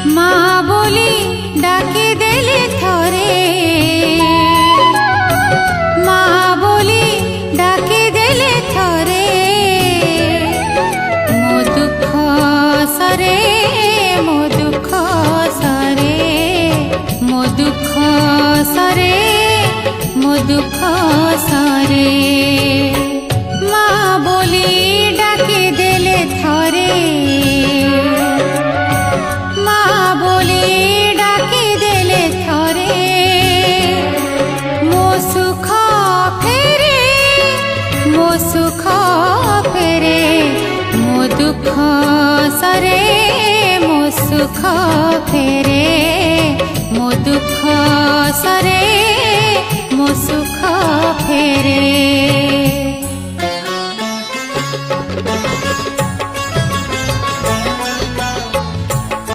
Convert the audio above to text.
माँ बोली डाके देले थरे, माँ बोली डाके देले थरे, मो दुख सरे, मो दुख सरे, मो दुख सरे, मो दुख सरे। माँ बोली डाके देले थरे, माँ बोली डाके देले थरे, मो सुख फेरे, मो सुख फेरे, मो दुख सरे, मो सुख फेरे, मो दुख सरे, मो सुख फेरे।